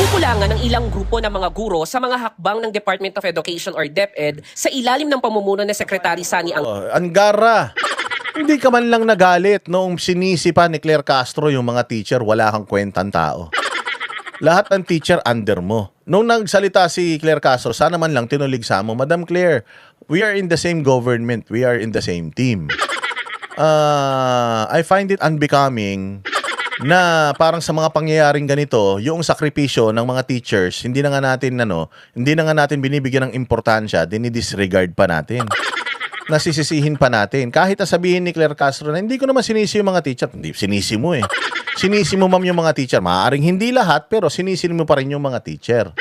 Kinumukulangan ng ilang grupo ng mga guro sa mga hakbang ng Department of Education or DepEd sa ilalim ng pamumuno ni Secretary Sani Angara, hindi ka man lang nagalit noong sinisipa ni Claire Castro yung mga teacher, wala kang kwentang tao. Lahat ng teacher under mo. Nung nagsalita si Claire Castro, sana man lang tinulig sa mo, Madam Claire, we are in the same government, we are in the same team. I find it unbecoming na parang sa mga pangyayaring ganito, yung sakripisyo ng mga teachers, hindi na nga natin binibigyan ng importansya, dinidisregard pa natin. Nasisisihin pa natin. Kahit sabihin ni Claire Castro na hindi ko naman sinisi yung mga teacher, hindi, sinisi mo eh. Sinisi mo ma'am yung mga teacher. Maaaring hindi lahat, pero sinisi mo pa rin yung mga teacher.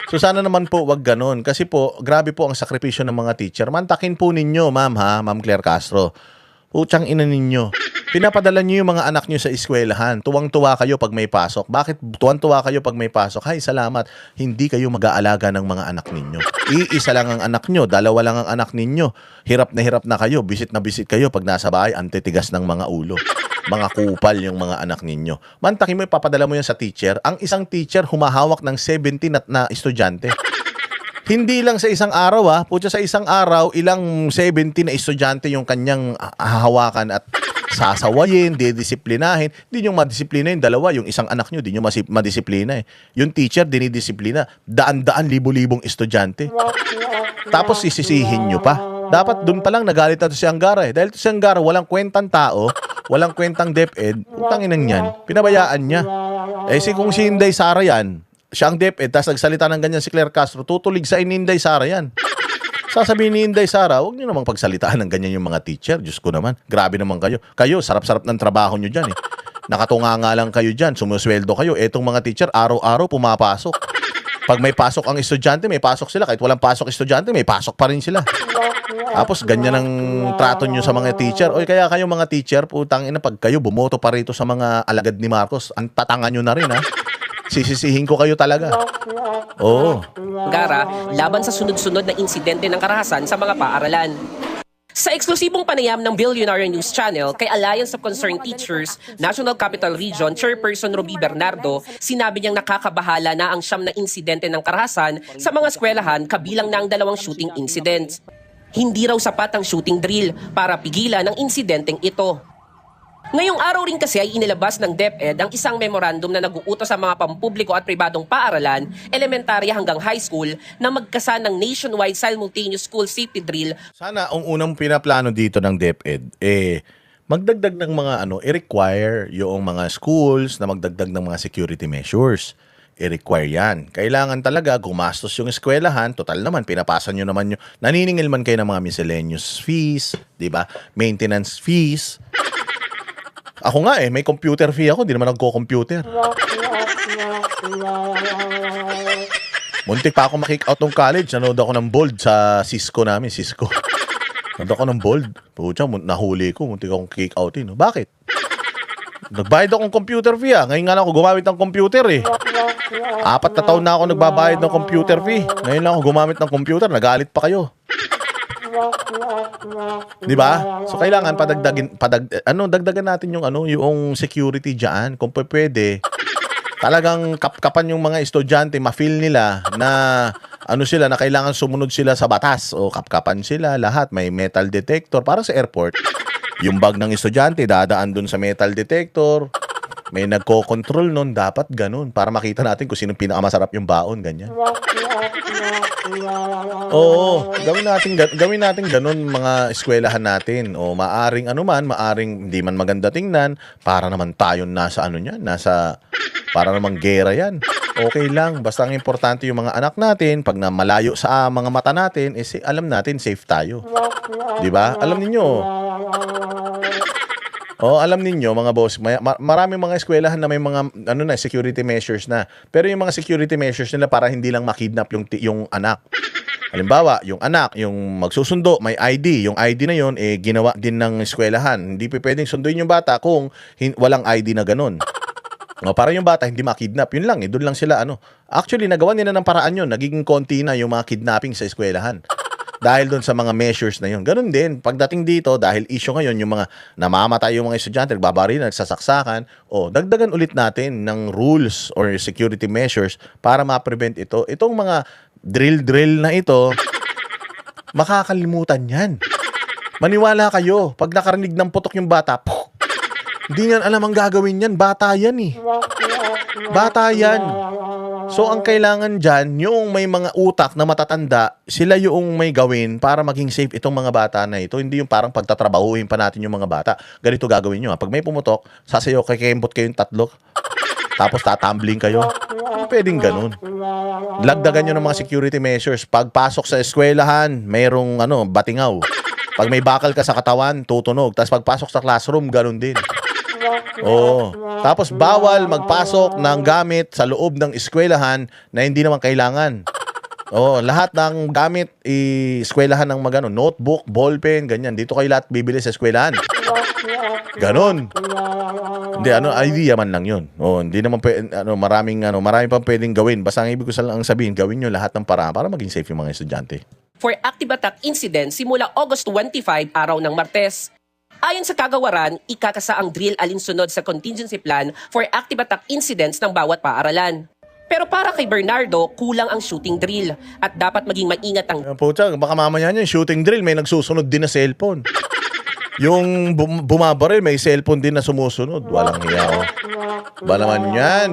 So sana naman po wag ganun. Kasi po, grabe po ang sakripisyo ng mga teacher. Mantakin po ninyo, ma'am ha, Ma'am Claire Castro. Putsang ina ninyo. Pinapadala niyo yung mga anak niyo sa eskwelahan. Tuwang-tuwa kayo pag may pasok. Bakit tuwang-tuwa kayo pag may pasok? Hay, salamat. Hindi kayo mag-aalaga ng mga anak ninyo. Iisa lang ang anak niyo, dalawa lang ang anak ninyo. Hirap na kayo, bisit na bisit kayo pag nasa bahay, antitigas ng mga ulo. Mga kupal yung mga anak ninyo. Mantakin mo, ipapadala mo yan sa teacher. Ang isang teacher humahawak ng 17 na estudyante. Hindi lang sa isang araw putya sa isang araw, ilang 70 na estudyante yung kanyang hahawakan at sasawayin, didisiplinahin. Hindi nyo madisiplina yung dalawa, yung isang anak nyo, di nyo madisiplina eh. Yung teacher, dinidisiplina. Daan-daan, libo-libong estudyante. Tapos sisisihin nyo pa. Dapat doon pa lang nagalit na to si Angara eh. Dahil to si Angara, walang kwentang tao, walang kwentang DepEd, putang inang yan, pinabayaan niya. Kung si Inday Sara yan, siya ang DepEd, tapos nagsalita ng ganyan si Claire Castro, tutulig sa Inday Sara yan. Sasabihin ni Inday Sara, huwag niyo namang pagsalitaan ng ganyan yung mga teacher. Diyos ko naman, grabe naman kayo. Kayo, sarap-sarap ng trabaho nyo dyan eh. Nakatunga nga lang kayo dyan, sumusweldo kayo. Etong mga teacher, araw-araw pumapasok. Pag may pasok ang estudyante, may pasok sila. Kahit walang pasok estudyante, may pasok pa rin sila. Tapos ganyan ang trato nyo sa mga teacher. Oy, kaya kayo mga teacher, putang ina, pag kayo bumoto pa rito sa mga alagad ni Marcos, ang tatangan nyo na rin ha. Sisisihin ko kayo talaga. Oo. Angara laban sa sunod-sunod na insidente ng karahasan sa mga paaralan. Sa eksklusibong panayam ng Billionaire News Channel kay Alliance of Concerned Teachers, National Capital Region Chairperson Roby Bernardo, sinabi niyang nakakabahala na ang siyam na insidente ng karahasan sa mga eskwelahan kabilang na ang 2 shooting incidents. Hindi raw sapat ang shooting drill para pigilan ang insidenteng ito. Ngayong araw rin kasi ay inilabas ng DepEd ang isang memorandum na nag-uutos sa mga pampubliko at pribadong paaralan, elementarya hanggang high school, na magkasa ng nationwide simultaneous school safety drill. Sana ang unang pinaplano dito ng DepEd, magdagdag ng mga i-require yung mga schools na magdagdag ng mga security measures. I-require yan. Kailangan talaga gumastos yung eskwelahan. Total naman, pinapasan nyo naman yung, naniningil man kayo ng mga miscellaneous fees, di ba? Maintenance fees. Ako nga may computer fee ako, di naman nagko-computer. Muntik pa ako ma-kick out ng college. Nanood ako ng bold sa Cisco namin, Cisco. Nanood ako ng bold. Pucha, nahuli ko, muntik akong kick outin. Bakit? Nagbayad akong computer fee Ngayon nga lang ako gumamit ng computer 4 na taon na ako nagbabayad ng computer fee. Ngayon lang ako gumamit ng computer, nagalit pa kayo. Di ba? So kailangan dagdagan natin yung security diyan kung pwede. Talagang kapkapan yung mga estudyante, ma-feel nila na na kailangan sumunod sila sa batas o kapkapan sila lahat, may metal detector para sa airport. Yung bag ng estudyante dadaan dun sa metal detector. May nagko-control nun, dapat ganun para makita natin kung sino pinakamasarap yung baon, ganyan. Oo, gawin natin ganun mga eskwelahan natin. O maaring maaring hindi man maganda tingnan, para naman tayo nasa para namang gera yan. Okay lang, basta ang importante yung mga anak natin, pag na malayo sa mga mata natin, alam natin safe tayo. 'Di ba? Alam niyo. Alam ninyo mga boss, marami mga eskwelahan na may mga security measures na. Pero yung mga security measures nila para hindi lang makidnap yung anak. Halimbawa, yung anak, yung magsusundo, may ID. Yung ID na yon ginawa din ng eskwelahan. Hindi pwedeng sunduin yung bata kung walang ID na ganun. Para yung bata hindi makidnap. Yun lang doon lang sila Actually, nagawa nila ng paraan yun. Nagiging konti na yung mga kidnapping sa eskwelahan. dahil doon sa mga measures na yun. Ganun din, pagdating dito, dahil issue ngayon, yung mga namamatay yung mga estudyante, nagbabarilan, nagsasaksakan, dagdagan ulit natin ng rules or security measures para ma-prevent ito. Itong mga drill-drill na ito, makakalimutan yan. Maniwala kayo, pag nakarinig ng putok yung bata, hindi niyan alam ang gagawin yan. Bata yan eh. Bata yan. So, ang kailangan dyan, yung may mga utak na matatanda, sila yung may gawin para maging safe itong mga bata na ito. Hindi yung parang pagtatrabahuhin pa natin yung mga bata. Ganito gagawin nyo. Pag may pumutok, sasayaw kembot kayong tatlo. Tapos tatumbling kayo. Hindi pwedeng ganun. Lagdagan nyo ng mga security measures. Pagpasok sa eskwelahan, mayroong batingaw. Pag may bakal ka sa katawan, tutunog. Tapos pagpasok sa classroom, ganun din. Tapos bawal magpasok ng gamit sa loob ng eskwelahan na hindi naman kailangan. Lahat ng gamit eskwelahan ng notebook, ballpen, ganyan. Dito kayo lahat bibili sa eskwelahan. Ganon. Hindi, idea man lang yun. Hindi naman marami pang pwedeng gawin. Basta ang ibig ko lang sabihin, gawin nyo lahat ng paraan para maging safe yung mga estudyante. For active attack incident simula August 25, araw ng Martes. Ayon sa kagawaran, ikakasa ang drill alinsunod sa contingency plan for active attack incidents ng bawat paaralan. Pero para kay Bernardo, kulang ang shooting drill at dapat maging maingat ang... Pucha, baka mamaya niya, shooting drill, may nagsusunod din na cellphone. Yung bumabaril, may cellphone din na sumusunod. Walang hiya. Ba naman yan?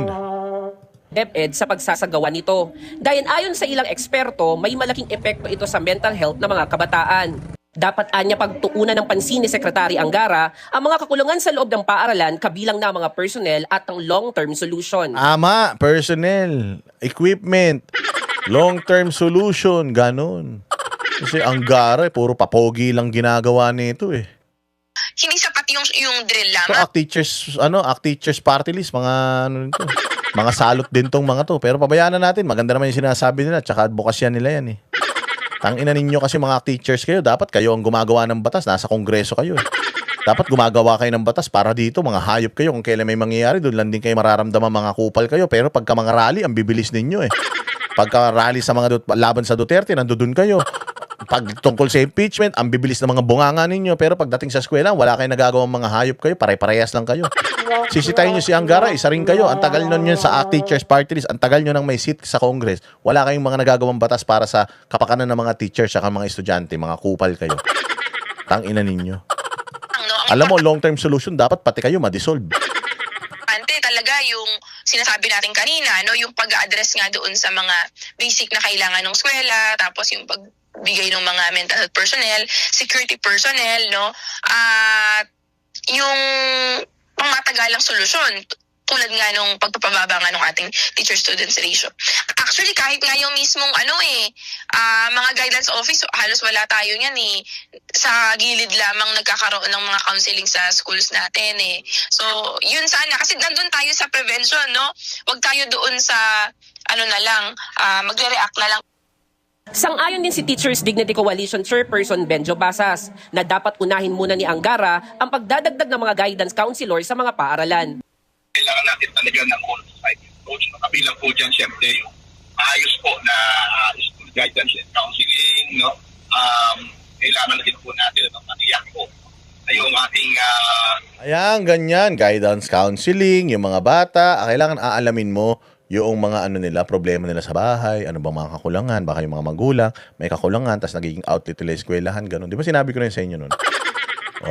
DepEd sa pagsasagawa nito. Dahil ayon sa ilang eksperto, may malaking epekto ito sa mental health ng mga kabataan. Dapat anya pagtuunan ng pansin ni Secretary Angara ang mga kakulangan sa loob ng paaralan kabilang na mga personnel at ang long-term solution. Ama, personnel, equipment, long-term solution, ganun. Kasi Angara, puro papogi lang ginagawa nito eh. Hindi sapat yung drill So, lamang. act teachers party list, mga nito. Mga salot din tong mga to. Pero pabayaan na natin, maganda naman yung sinasabi nila, tsaka advokasya nila yan eh. Tangina ninyo kasi mga teachers kayo, dapat kayo ang gumagawa ng batas, nasa kongreso kayo eh. Dapat gumagawa kayo ng batas para dito, mga hayop kayo, kung kailan may mangyayari, doon lang din kayo mararamdaman mga kupal kayo. Pero pagka mga rally, ang bibilis ninyo eh. Pagka rally sa mga laban sa Duterte, nandoon kayo. Pag tungkol sa impeachment, ang bibilis ng mga bunganga ninyo. Pero pagdating sa eskwela, wala kayong nagagawang mga hayop kayo, pare-parehas lang kayo. Sisitayin nyo si Angara, isa rin kayo. Ang tagal nyo sa act teachers party list, ang tagal nyo nang may seat sa Congress. Wala kayong mga nagagawang batas para sa kapakanan ng mga teachers at mga estudyante, mga kupal kayo. Tangina ninyo. Alam mo, long-term solution, dapat pati kayo ma-dissolve. Talaga yung sinasabi natin kanina, yung pag-address nga doon sa mga basic na kailangan ng eskwela, tapos yung pagbigay ng mga mental health personnel, security personnel, at yung pangmatagalang solusyon tulad nga nung pagpapababa nga ng ating teacher-students ratio. Actually, kahit nga yung mismong mga guidance office, halos wala tayo niyan eh. Sa gilid lamang nagkakaroon ng mga counseling sa schools natin eh. So, yun sana. Kasi nandun tayo sa prevention, no? Huwag tayo doon sa, magre-react na lang. Sang-ayon din si Teachers Dignity Coalition Chairperson Benjo Basas na dapat unahin muna ni Angara ang pagdadagdag ng mga guidance counselor sa mga paaralan. Kailangan natin talaga ng whole society approach. Kabilang po dyan, syempre, yung maayos po na school guidance and counseling, no? Kailangan din po natin ang matiyak po na yung ating... Ayan, ganyan. Guidance counseling, yung mga bata, kailangan aalamin mo yung mga nila, problema nila sa bahay, ano bang mga kakulangan, baka yung mga magulang, may kakulangan, tapos nagiging outlet nila eskwelahan, ganun. Di ba sinabi ko na yun sa inyo nun?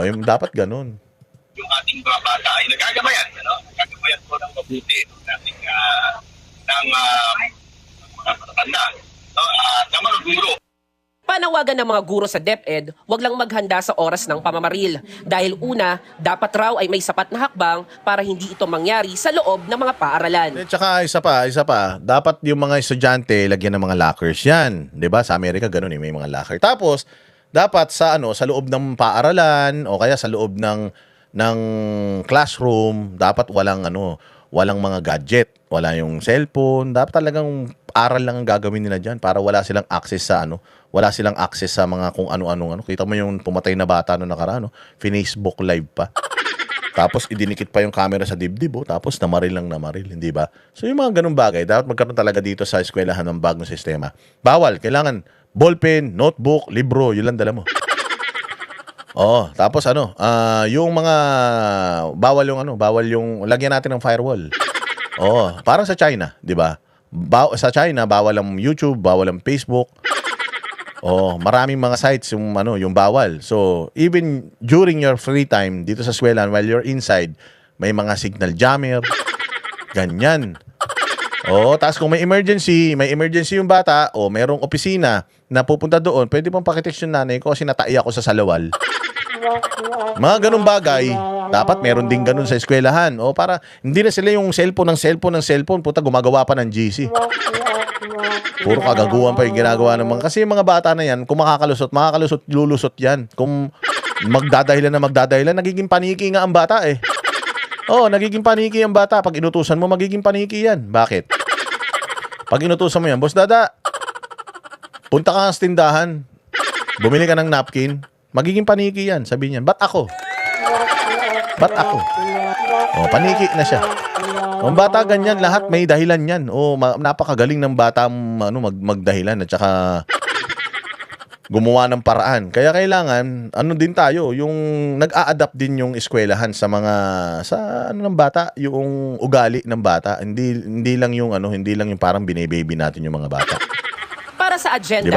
Yung dapat ganun. Yung ating mga bata ay nagagabayan, nagagabayan po ng mabuti ng ating mga matatanda, ng mga guro. Panawagan ng mga guro sa DepEd, wag lang maghanda sa oras ng pamamaril. Dahil una, dapat raw ay may sapat na hakbang para hindi ito mangyari sa loob ng mga paaralan. Tsaka isa pa, dapat yung mga estudyante lagyan ng mga lockers yan. 'Di ba? Sa Amerika ganun may mga locker. Tapos dapat sa loob ng paaralan o kaya sa loob ng classroom, dapat walang mga gadget, wala yung cellphone, dapat talagang aral lang ang gagawin nila diyan para wala silang access sa mga kung ano-ano. Kita mo yung pumatay na bata noong nakaraan, Facebook live pa. Tapos idinikit pa yung camera sa dibdib, tapos namaril, hindi ba? So yung mga ganung bagay, dapat magkaroon talaga dito sa eskwelahan ng bagong sistema. Kailangan ballpen, notebook, libro, yun lang dala mo. Oh, tapos yung mga bawal yung lagyan natin ng firewall. Oh, parang sa China, 'di ba? Sa China bawal ang YouTube, bawal ang Facebook. Oh, maraming mga sites yung bawal. So, even during your free time dito sa eskwelahan while you're inside, may mga signal jammer. Ganyan. Oh, tapos kung may emergency yung bata o merong opisina na pupunta doon, pwede pong pakitext yung nanay ko kasi natai ako sa salawal. Mga ganung bagay, dapat meron din ganun sa eskwelahan. O para hindi na sila yung cellphone, puta gumagawa pa ng GC. Puro kagaguhan pa yung ginagawa ng kasi yung mga bata na yan, kung makakalusot, lulusot yan. Kung magdadahilan, nagiging paniki nga ang bata eh. Oh, nagiging paniki ang bata. Pag inutusan mo, magiging paniki yan. Bakit? Pag inutusan mo yan, Boss Dada, punta ka sa tindahan, bumili ka ng napkin, magiging paniki yan. Sabi niyan, ba't ako? Oh, paniki na siya. Ang bata ganyan, lahat may dahilan yan. Oh, napakagaling ng bata magdahilan at saka gumawa ng paraan. Kaya kailangan, din tayo, yung nag-a-adapt din yung eskwelahan sa ng bata, yung ugali ng bata. Hindi lang yung parang bine-baby natin yung mga bata. Para sa agenda Diba?